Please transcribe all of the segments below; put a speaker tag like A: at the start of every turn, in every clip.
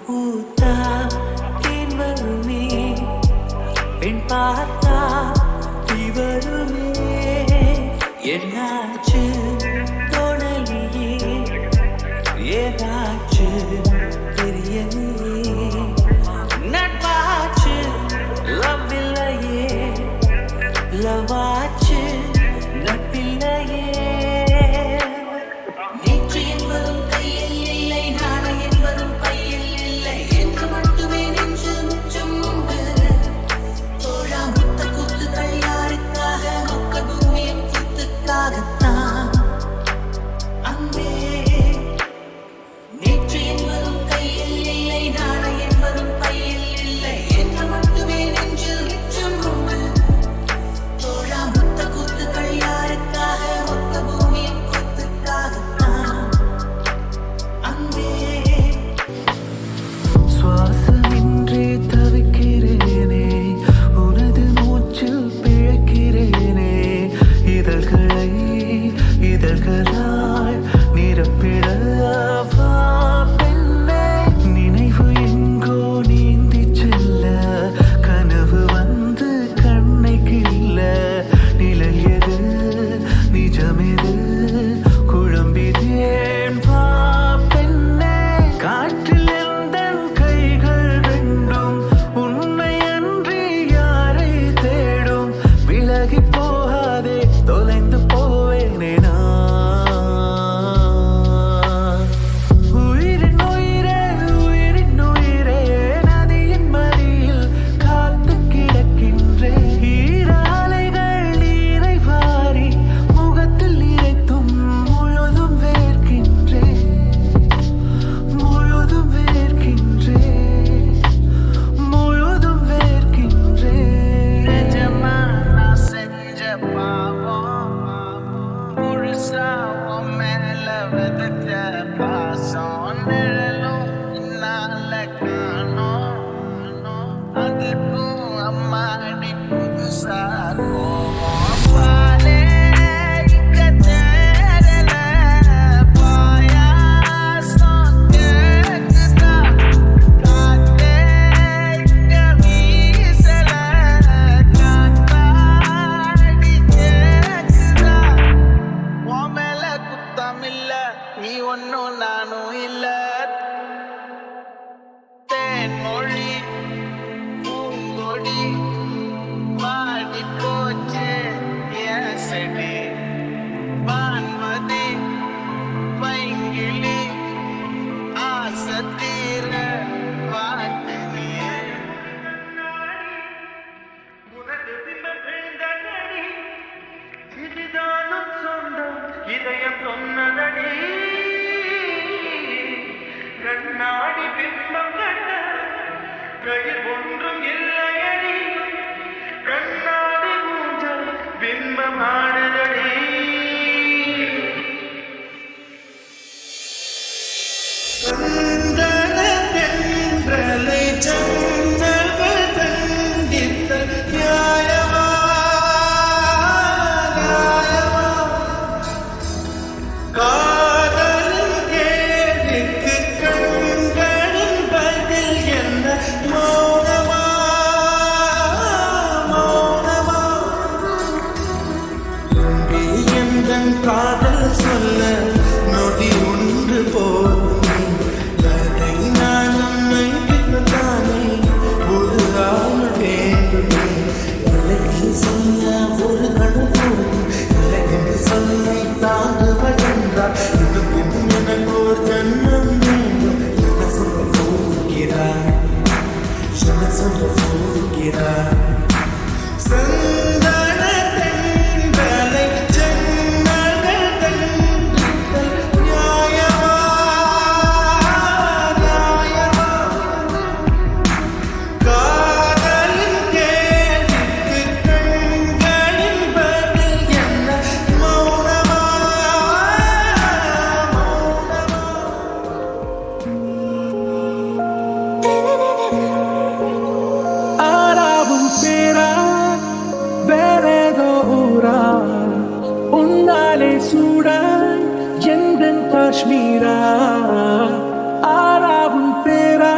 A: பூத்தா தேன் வருமே, பெண் பார்த்தா தீ வருமே. என்னாச்சு தோணலியே, ஏதாச்சு தெரியலையே. நட்பாச்சு லவ் இல்லையே, லவாச்சு நட்பில்லையே. நேற்று என்பதும் கையில் இல்லை, நாளை என்பதும் பையில் இல்லை என்று மட்டுமே நெஞ்சு முற்றும் உண்டு. தோழா முத்த கூத்துக்கள் யாருக்காக? மக்கள் பூமியின் கூத்துக்காகத்தான். அன்பே நேற்று என்பதும் கையில் இல்லை, நாளை என்பதும் பையில் இல்லை என்று மட்டுமே நெஞ்சில் முற்றும் உண்டு. தோழா முத்த கூத்துக்கள் யாருக்காக? மக்கள் பூமியின் கூத்துக்காகத்தான். அன்பே சுவாசமின்றி தவிக்கிறேனே, உனது மூச்சில் பிழைக்கிறேனே. இதழ்களை இதழ்களால் நிரப்பிடவா பெண்ணே. நினைவு எங்கோ நீந்தி செல்ல, கனவு வந்து கண்ணை கிள்ள. நிழல் எது நிஜமெது குழம்பிதேன் வா பெண்ணே. காற்றில் எந்தன் கைகள் ரெண்டும் உன்னை அன்றி யாரை தேடும். விலகி போகாதே, தொலைந்து போவேனே நான். உயிரின் உயிரே, உயிரின் உயிரே, நதியின் மடியில் காத்து கிடக்கின்றேன். ஈராலைகள் நீரை வாரி முகத்தில் இறைத்தும் முழுதும் வேர்க்கின்றேன், முழுதும் வேர்க்கின்றேன், முழுதும் வேர்க்கின்றேன்.
B: நிஜமா நான் செஞ்ச பாவம், முழுசா உன் மேல விதைச்ச பாசம். நிழலும் பின்னால காணோம், அதுக்கும் அம்மாடி புதுசா கோவம். பாலே இங்க தேடல, பாயாசம் கேக்குதா. காத்தே இங்க வீசல, காத்தாடி கேக்குதா. உன் மேல குத்தமில்ல, நீ ஒன்னும் நானும் இல்ல. தேன்மொழி பூங்கொடி வாடி போச்சு என் செடி. வான்மதி பைங்கிளி ஆசை தீர வாட்டினியே.
C: உனது பிம்பம் விழுந்த நடி, இதுதானும் சொந்தம் இதயம் சொன்னதடி. கண்ணாடி பிம்பம் கண்ட கயிர் ஒன்றும் இல்லையடி. கண்ணாடி மூஞ்சல் பிம்பம் ஆடுதடி. சந்தனத்தென்றலை ஜன்னல்கள் தண்டித்த நியாயமா, நியாயமா. காதலின் கேள்விக்கு கண்களின் பதில் என்ன? மௌனமா, மௌனமா. இங்கே எந்தன் காதல் சொல்ல நொடி ஒன்று போதுமே. கதை நான் உன்னை தானே ஒரு ஆள் வேண்டுமே. எனக்கு சொல்ல ஒரு கணம் போதும், எனக்கு சொல்லி தாங்குவதென்றால் இன்னும் இன்னும் எனக்கு ஒரு ஜன்மம் வேண்டும். என்ன சொல்ல போகிறாய், என்ன சொல்ல போகிறாய். சந்தனத்தென்றலை ஜன்னல்கள் தண்டித்தல் நியாயமா, நியாயமா. காதலின் கேள்விக்கு கண்களின் பதில் என்ன? மௌனமா, மௌனமா.
A: ஆறாவும் பேரா வேறேதோ ஊரா, உன்னாலே சூடா எந்தன் காஷ்மீரா. ஆறாவும் பேரா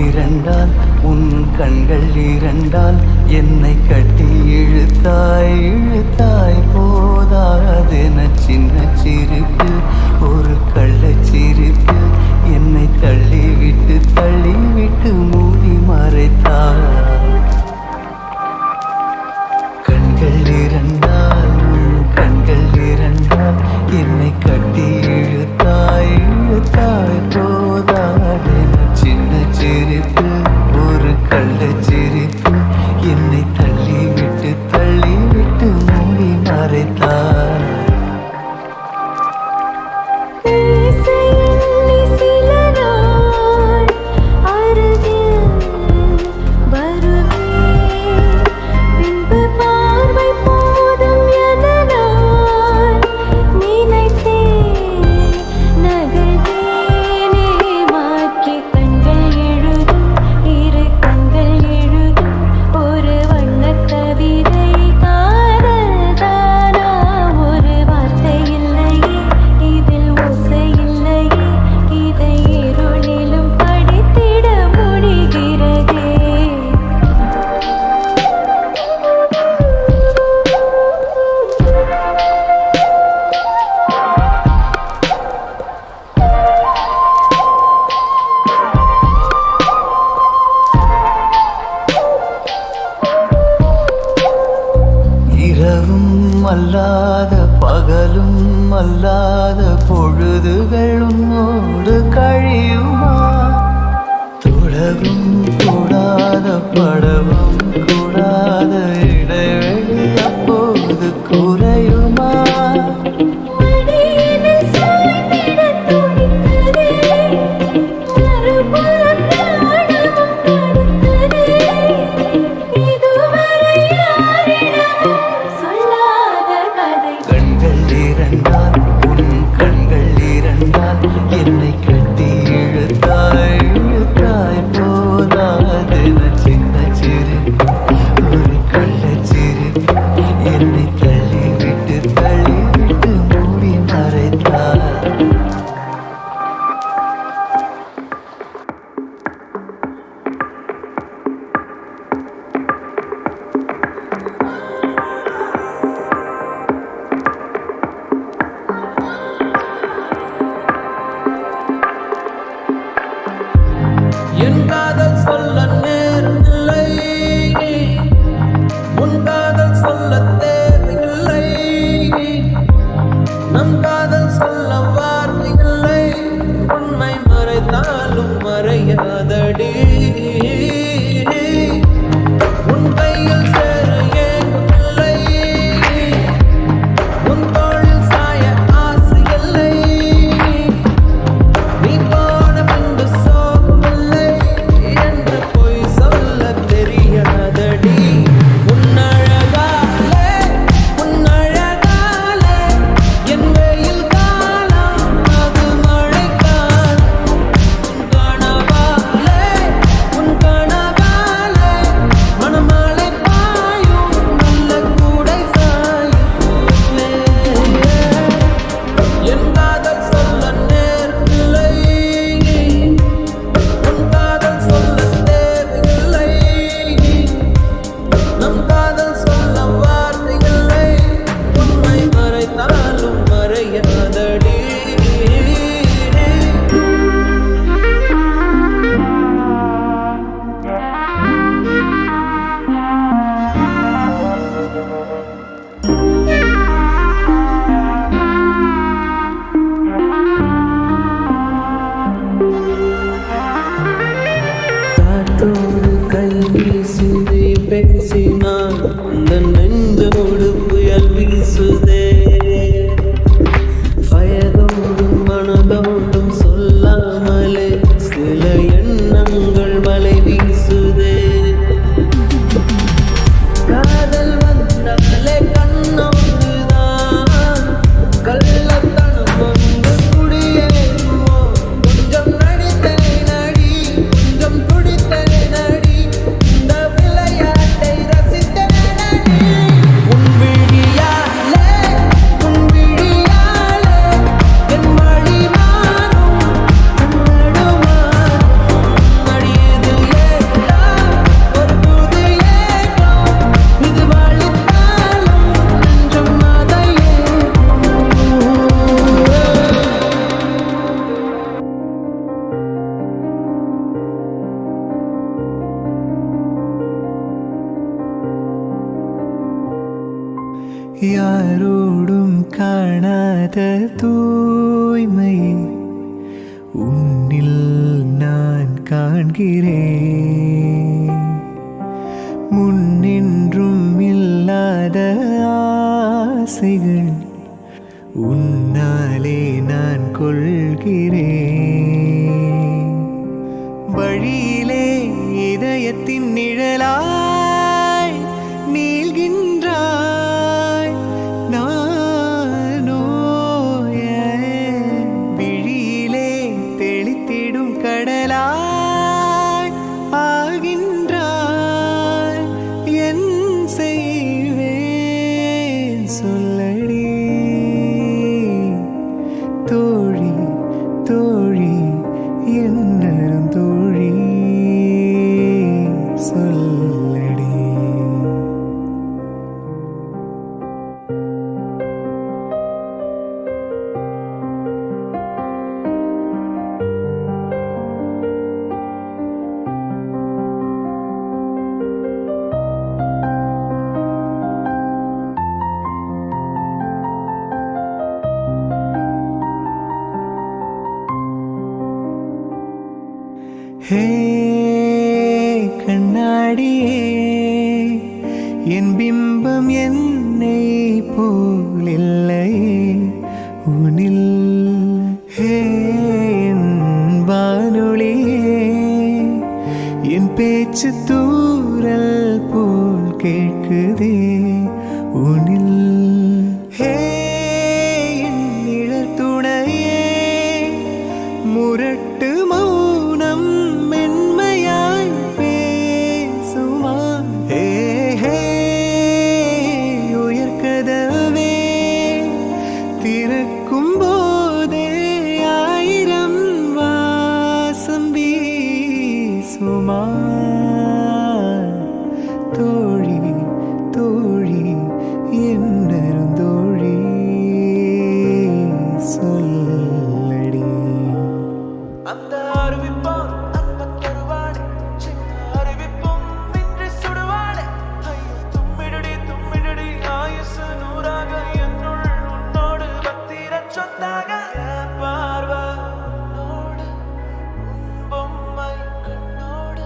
D: இரண்டால் உன் கண்கள் இரண்டால் என்னை கட்டி இழுத்தாய் இழுத்தாய் போதாதென சின்ன சிரிப்பு ஒரு கள்ளச்சிரிப்பு என்னை தள்ளிவிட்டு மூடி மறைத்தாய் கண்கள் இரண்டால் உன் கண்கள் இரண்டால் என்னை கட்டி இழுத்தாய் இழுத்தாய் போதாதென சின்ன சிரிப்பு ஒரு கள்ளச்சிரிப்பு என்னை தள்ளிவிட்டு மூடி மறைத்தாய் இரவும் அல்லாத பகலும் அல்லாத பொழுதுகள் உன்னோடு கழியுமா தொடவும் கூடாத படவும் கூடாத இடைவெளி அப்போது குறையுமா என்னை கட்டி இழுத்தாய் இழுத்தாய் போதாதென சின்ன சிரிப்பு ஒரு கள்ளச்சிரிப்பு என்னை தள்ளிவிட்டு மூடி மறைத்தாய்
A: என் காதல் சொல்ல நேரமில்லை உன் காதல் சொல்ல தேவையில்லை நம் காதல் சொல்ல வார்த்தையில்லை உண்மை மறைத்தாலும் மறையாதடி உன் கையில் சேர ஏங்கவில்லை உன் தோளில் சாய ஆசை இல்லை நீ போன பின்பு சோகமில்லை என்று பொய் சொல்ல தெரியாதடி உன்னழகாலே என் வெயில் காலம் அது மழைக்காலம் உன் கனவாலே மணமழை பாயும் நல்ல கூடை சாயும் என் காதல் சொல்ல நேரமில்லை உன் காதல் சொல்ல தேவையில்லை நம் காதல் சொல்ல வார்த்தையில்லை உண்மை மறைத்தாலும் மறையாதடி காற்றோடு கை வீசுதே பேசினான் அந்த நெஞ்சோடு புயல் வீசுதே வயதோடும் மனதோடும் சொல்லாமலே சில எண்ணங்கள் மலை வீசுதே காதல் வந்தாலே கண்ணோடுதான் கள்ளத்தனம் வந்து குடியேறுமோ கொஞ்சம் நடித்தேன் அடி கொஞ்சம் துடித்தேன் அடி இந்த விளையாட்டை ரசித்தேன்
D: யாரோடும் காணாத தூய்மை உன்னில் நான் காண்கிறேன். முன்னின்றும் இல்லாத ஆசைகள் உன்னாலே நான் கொள்கிறேன். வழியிலே இதயத்தின் நிழலாய் நீள்கின்றாய். நானோ விழியிலே தெளித்திடும் கடலாய் ஆகின்றாய். என் செய்வேன் சொல்லடி தோழி தோழி என்னரும் தோழி சொல்லடி. ஹே கண்ணாடியே, என் பிம்பம் என்னை போலில்லை உனில். ஹே என் வானொலியே, என் பேச்சு தூரல் போல் கேட்குதே உனில். ஹே என் நிழல் துணையே, முரட்டு மௌனம் மென்மையாய் பேசுமா. ஹே ஹே உயர்கதவே திறக்கும் போதே ஆயிரம் வாசம் வீசுமா. தோழி தோழி என்னரும் தோழி சொல்லடி.
A: அந்த அறிவிப்பான் அன்பத் தருவானே, சின்ன அறிவிப்பும் இன்றி சுடுவானே. ஐயோ தும்மிடடி ஆயுசு நூறாக என்னுள் உன்னோடு பத்திரச் சொத்தாக. என் பார்வை உன்னோடு, உன் பொம்மை கண்ணோடு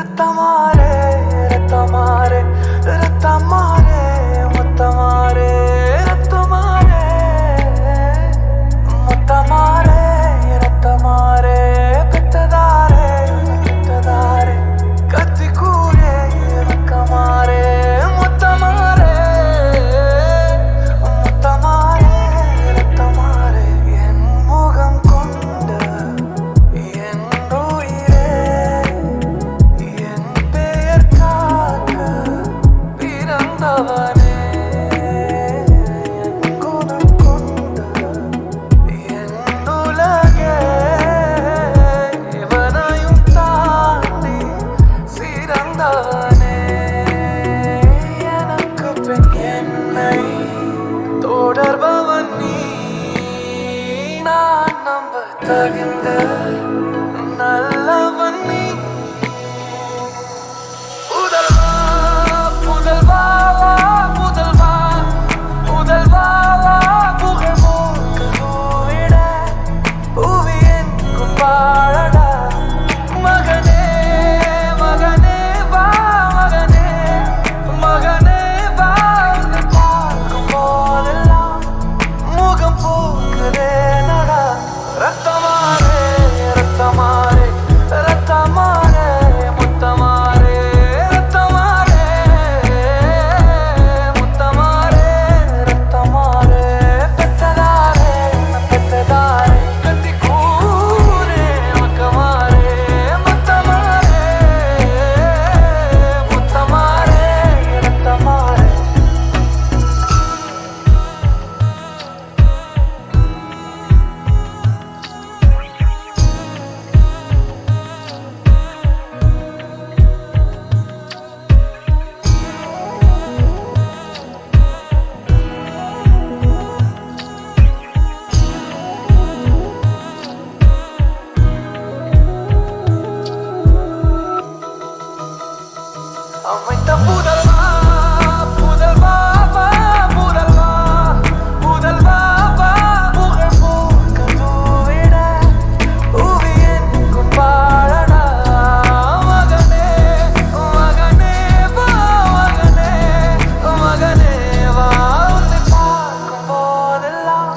A: ரத்தமாரே ரத்தமாரே ரத்தமாரே முத்தமாரே ரத்தமாரே முத்தமாரே ரத்தமாரே பெத்ததாரே பெத்ததாரே கத்தி கூரே ரக்கமாரே முத்தமாரே முத்தமாரே ரத்தமாரே என் முகம் கொண்ட என் உயிரே என் பெயர் காக்க பிறந்தவனே என் குணம் கொண்ட என் உலகே இவனையும் தாண்டி சிறந்தவனே எனக்கு பின் என்னை தொடர்பவன் நீ நான் நம்ப தகுந்த நல்லவன் நீ புதல்வா புதல்வா புதல்வா புதல்வா புகழ் மூக்கு பூவிட பூவியின் கும்பாழடா மகனே மகனே வா மகனே மகனே வா உன்னை பார்க்கும் போதெல்லாம் முகம் பூக்குதே நடா ரத்தமாரே ரத்தமாரே ரத்தமாரே முத்தமாரே ரத்தமாரே முத்தமாரே ரத்தமாரே பெத்ததாரே பெத்ததாரே கத்தி கூரே மக்கமாரே முத்தமாரே முத்தமாரே ரத்தமாரே அமைத்த புதல்வா புதல்வா வா புதல்வா புதல்வா வா புகழ் மூக்கு தூவிட பூவியின் கும்பாழடா மகனே மகனே வா மகனே மகனே வா உன்னை பார்க்கும் போதெல்லாம்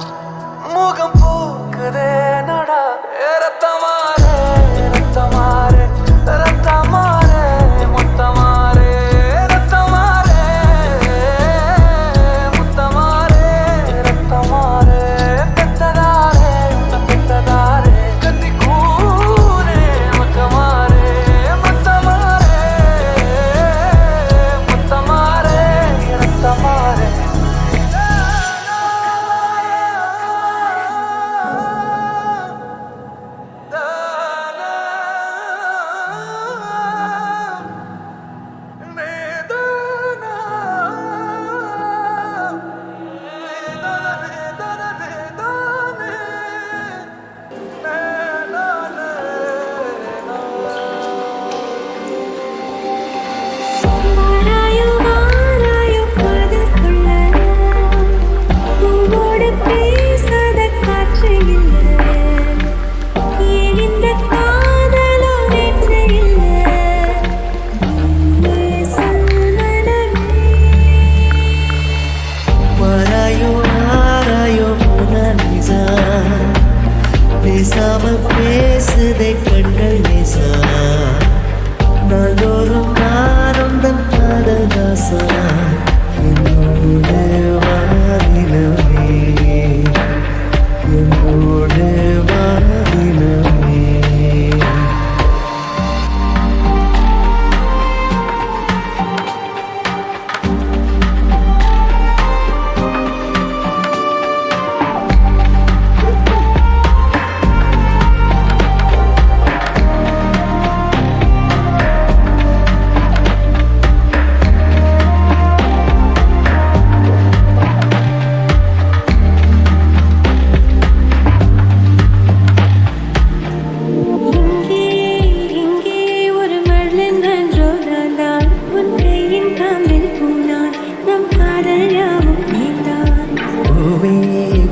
A: முகம் பூக்குதே நடா ரத்தமாரே ரத்தமாரே ரத்தமாரே முத்தமாரே ரத்தமாரே முத்தமாரே ரத்தமாரே பெத்ததாரே பெத்ததாரே கத்தி கூரே மக்கமாரே முத்தமாரே முத்தமாரே ரத்தமாரே
E: வாராயோ வாராயோ காதல் கொள்ள பூவோடு பேசாத காற்று இல்லை ஏன் இந்த காதலோ நேற்று இல்லை சொல்வனமே
D: வாராயோ வாராயோ மோனாலிசா பேசாமல் பேசுதே கண்கள் நேசா நாள்தோறும் நானும் தன் காதல் தாசா என்னோடு வாரினமே என்னோடு வாரினமே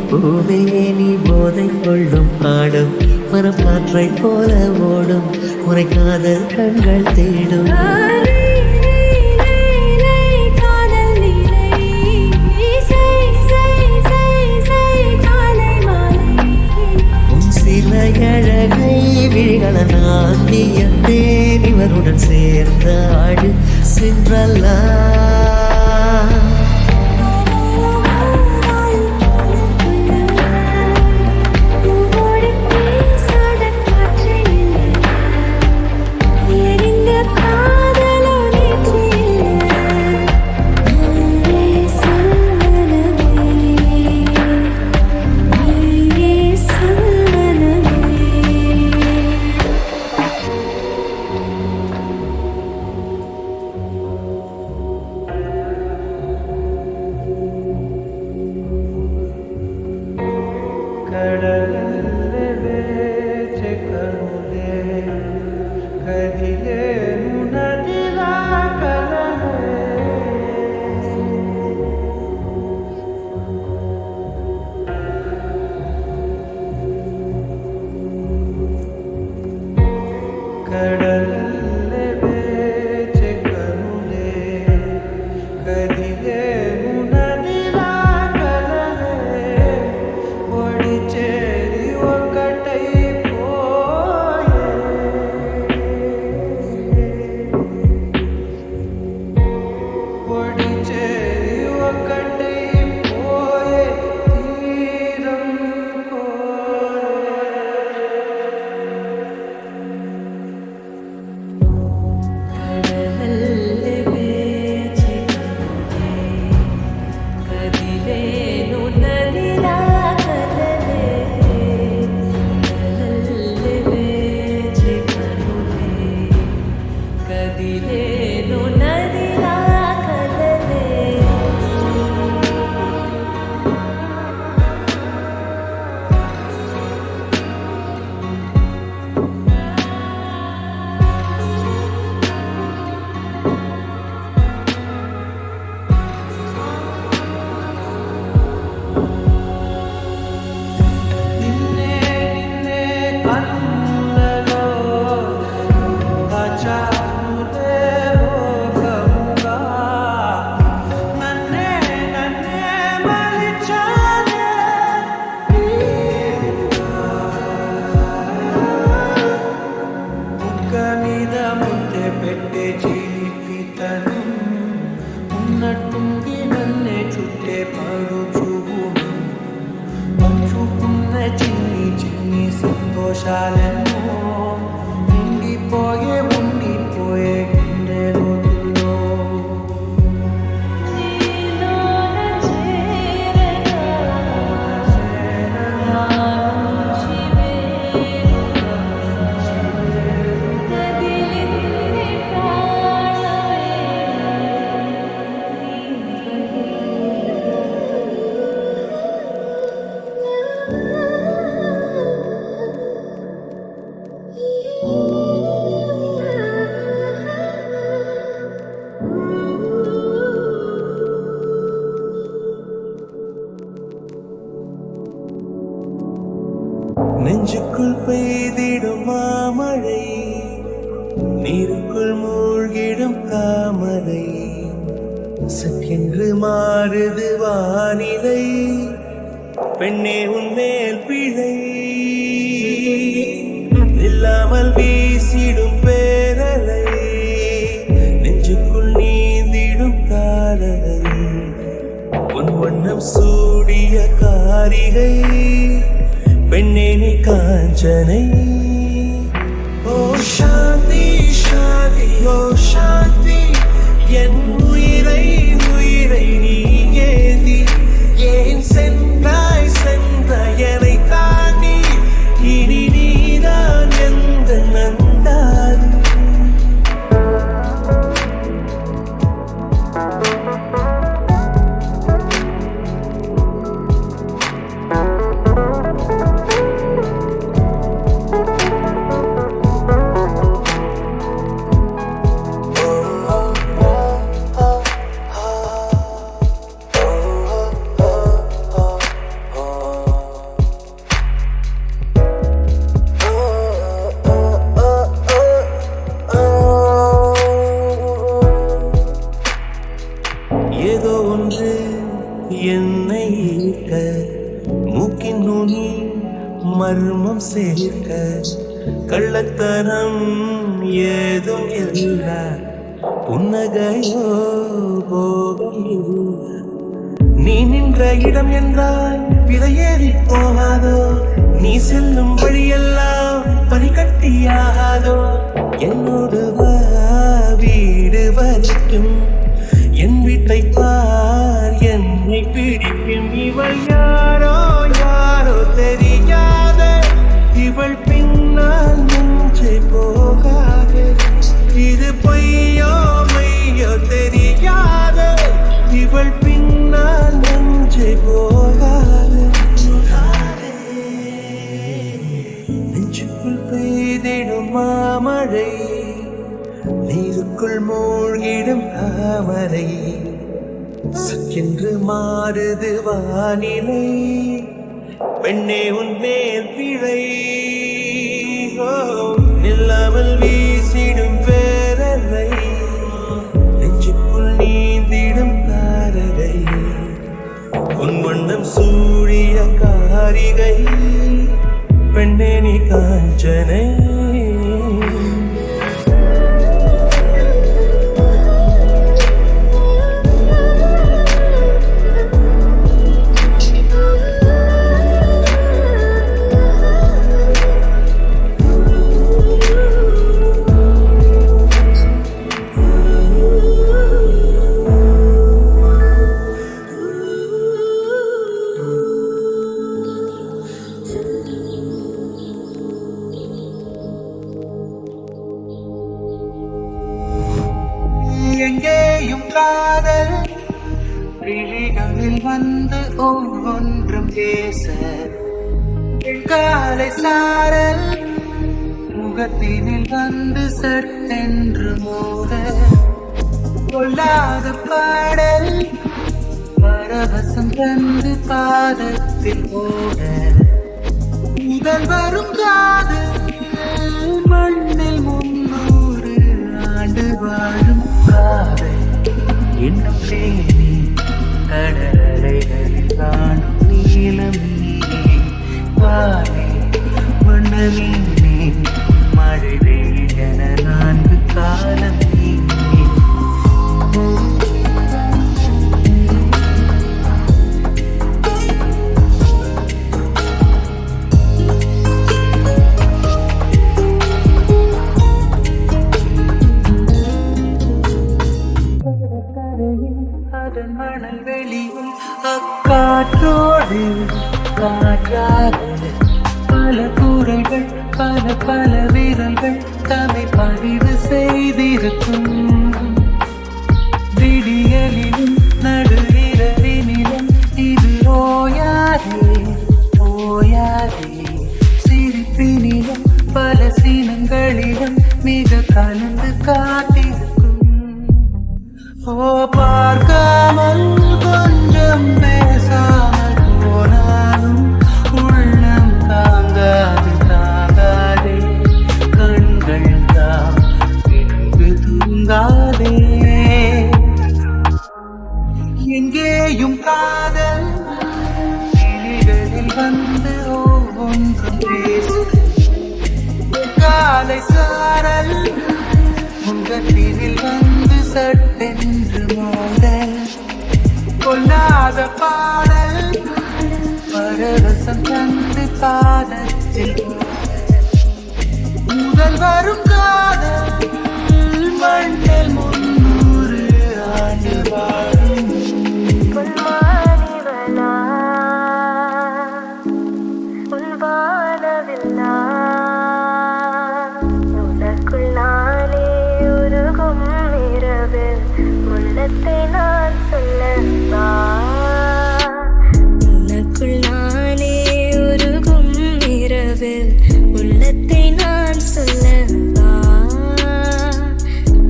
D: பூவே நீ போதை கொள்ளும் பாடம் மனம் காற்றை போல ஓடும் உரைக்காத கண்கள் தேடும்
E: காதல் லீலை காலை மாலை
D: உன் சில அழகை விழிகள நான் வியந்தேன் இவருடன் சேர்ந்த ஆடு சென்றல்லா
C: ಕಡಲಲ್ಲೇ ಬೇಚೆ ಕರುಳೆ ಕದಿಲೇನು ನದಿಲ ಕಲನೆ ಕಡಲಲ್ಲೇ ಬೇಚೆ ಕರುಳೆ ಕದಿಲೇನು ನದಿಲ ಕಲನೆ ಒಡಿ చేరి ఒకటై పోయే ఒడి చేరి ఒకటై పోయే తీరం
E: కడలల్లే వేచి కదిలేను నదిలా కదలే కడలల్లే వేచి కదిలేను నదిలా కదలే
C: నిన్నే నిన్నే కన్నులలో దాచానులే లోకముగా నన్నే నన్నే మలిచానే బుగ్గ మీద ముద్దె పెట్టే జీవితనం ఉన్నట్టుండి నన్నే చుట్టే పడుచుగును పంచుకున్న చిన్ని చిన్ని సంతోషాలెన్నో నిండిపోయే ఉండిపోయే గుండె రోజుల్లో
E: నీలోన చేరగా నానుంచి వేరుగా కదిలింది ప్రాణమే
D: நெஞ்சுக்குள் பெய்திடும் மாமழை நீருக்குள் மூழ்கிடும் தாமரை சற்றென்று மாறுது வானிலை பெண்ணே உன்மேல் பிழை இல்லாமல் வீசிடும் பேரலை நெஞ்சுக்குள் நீந்திடும் தாரலை உன் வண்ணம் சூடிய காரிகை பெண்ணே நீ காஞ்சனை ஓ சாந்தி சாந்தி ஓ சாந்தி என் உயிரை உயிரை நீ ஏந்தி ஏன் சென்றாய் சென்ற என்னை தாண்டி இனி நீதான் எந்த நந்தாது
C: சேர்க்க கள்ளத்தனம் ஏதும் இல்ல புன்னகையோ போகம் இல்ல நீ நின்ற இடம் என்றால் விலையேறி போகாதோ நீ செல்லும் வழியெல்லாம் பனிக்கட்டியாகாதோ என்னோடு வா வீடு வரைக்கும் என் வீட்டை பார் என்னை பிடிக்கும் இவள் யாரோ யாரோ தெரியாத இவள் பின்னால் நெஞ்சை போகாது இது பொய்யோ மையோ தெரியாத இவள் பின்னால் நெஞ்சை போகாது நெஞ்சுக்குள் பெய்திடும் மாமழை நீருக்குள் மூழ்கிடும் தாமரை சக்கென்று மாறுது வானிலை பெண்ணே உன் மேல் பிழை நில்லாமல் வீசிடும் வேரலை நெஞ்சுக்குள் நீந்திடும் தாரகை உன் வண்ணம் சூழிய காரிகை பெண்ணே நீ காஞ்சனை எங்கேயும் காதல் விழிகளில் வந்து ஒவ்வொன்றும் பேச காலை சாரல் முகத்தினில் வந்து சட்டென்று மோத கொள்ளாத பாடல் பரவசம் தந்து பாதத்தில் ஓட முதல் வரும் காதல் மண்ணில் 300 ஆண்டு வாழும் காதல் என்னும் தேனி கடலைகளில் காணும் நீலம் நீ வானே வண்ண நீ மழை வெயிலென 4 காலம் நீ அதன் மணல் வெளியில் அக்காற்றோடு காற்றாக பல குரல்கள் பல விரல்கள் தம்மை பதிவு செய்திருக்கும் விடியலிலும் நடு இரவினிலும் இது ஓயாதே ஓயாதே சிரிப்பினிலும் பல சினங்களிலும் மிக கலந்து காத்திருக்கும் ஓ பார்க்காமல் கொஞ்சம் பேசாமல் போனாலும் உள்ளம் தாங்காது தாங்காதே கண்கள் தான் பின்பு தூங்காதே எங்கேயும் காதல் கிளிகளில் வந்து ஒவ்வொன்றும் பேசு காலை சாரல் முகத்தினில் வந்து சட்டென்று மோத கொள்ளாத பாடல் பரவசம் தந்து பாதத்தில் முதல் வரும் காதல் மண்ணில் 300 ஆண்டு வாழும்
E: உள்ளத்தை நான் சொல்லவா உனக்குள் நானே உருகும் இரவில் உள்ளத்தை நான் சொல்லவா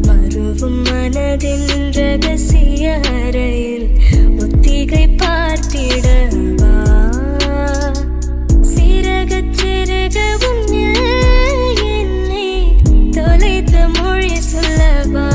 E: மறுவும் மனதின் ரகசிய அறையில் ஒத்திகை பார்த்திடவா சிறகச் சிறக உன்னில் என்னை தொலைத்த மொழி சொல்லவா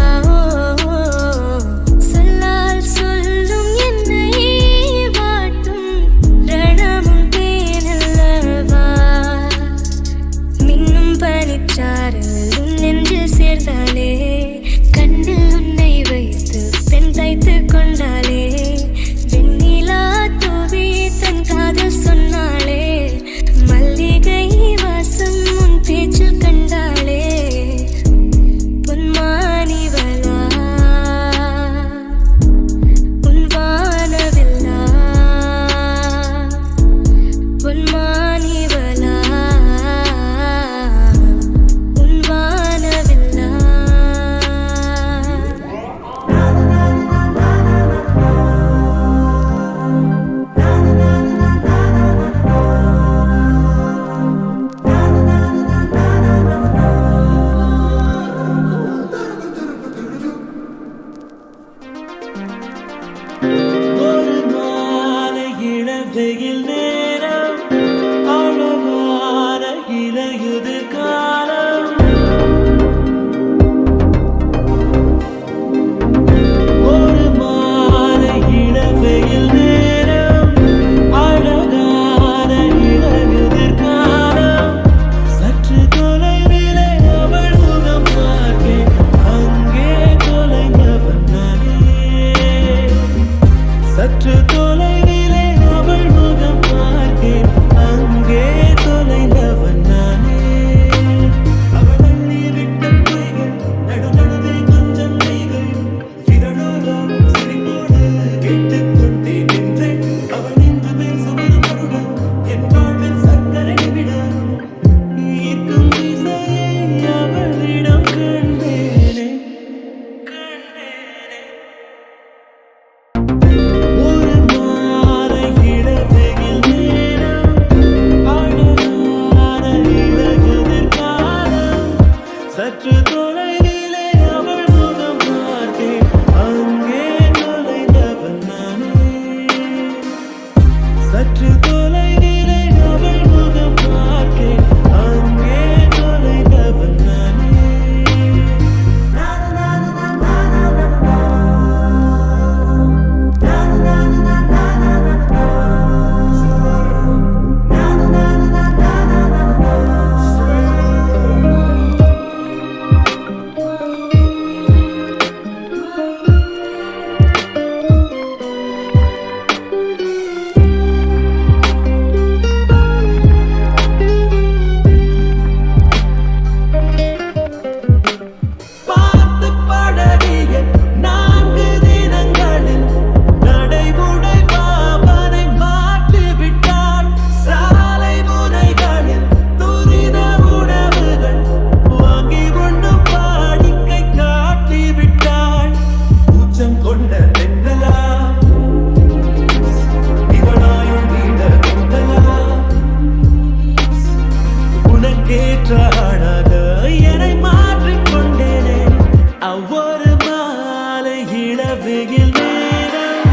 C: அருகில் நேரம்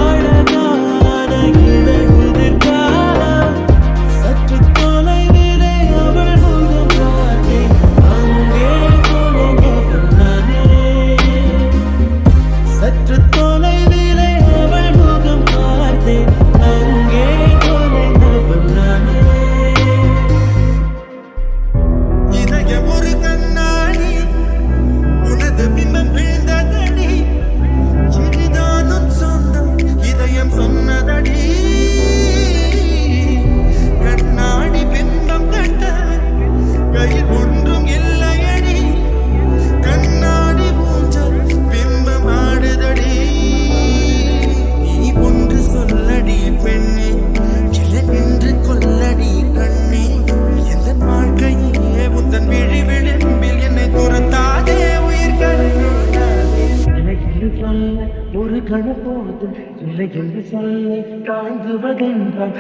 C: அழகான இளகுதிர் காலம் சற்று தொலைவிலே அவள் முகம் பார்த்தேன் அங்கே தொலைந்தவள் நானே சற்று தொலைவிலே அவள் முகம் பார்த்தேன் அங்கே தொலைந்தவள் நானே
B: இதயம் ஒரு கண்ணாடி உனது பிம்பம் விழுந்ததடி இதுதானும் சொந்தம் இதயம் சொன்னதடி கண்ணாடி பிம்பம் கட்ட கையில் ஒன்றும் இல்லையடி கண்ணாடி ஊஞ்சல் பிம்பம் ஆடுதடி நீ ஒன்று சொல்லடி பெண்ணே என்று கொல்லடி கண்ணே எந்த வாழ்க்கையே உந்தன் விழி விளிம்பில் என்னை துரத்தாதே உயிர் கருணாதே
C: இல்லை என்று சொல்ல ஒரு கண போதும் இல்லை என்று சொல்ல தாங்குவதென்றால்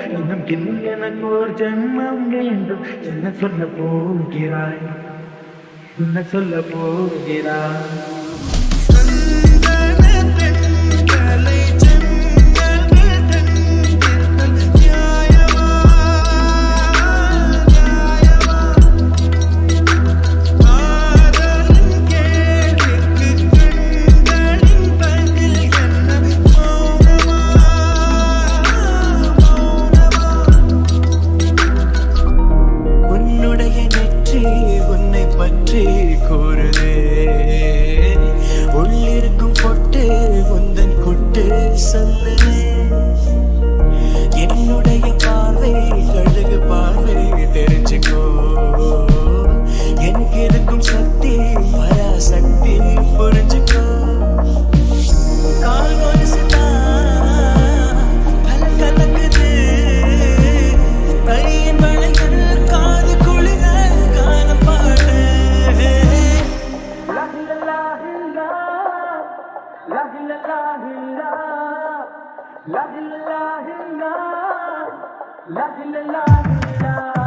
C: இன்னும் எனக்கு ஒரு ஜென்மம் வேண்டும் என்ன சொல்ல போகிறாய் என்ன சொல்ல போகிறாய்
B: சந்தன பெண்களை செங்கல்கள் தந்திருத்தல் நியாயமா நியாயமா காதலின் கேள்விக்கு கண்களின் பதில் என்ன மௌனமா மௌனமா உன்னுடைய நெற்றி உன்னை பற்றி கூறுதே உள்ளிருக்கும் பொட்டு உந்தன் கொட்டு சொல்லுதே என்னுடைய பார்வை கழுகு பார்வை தெரிஞ்சுக்கோ எனக்கு இருக்கும் சக்தி பராசக்தி புரிஞ்சுக்கோ கால் கொலுசுதான் பல கலக்குது கையின் வளைகள் காது குளிர காலம் பாடு
C: La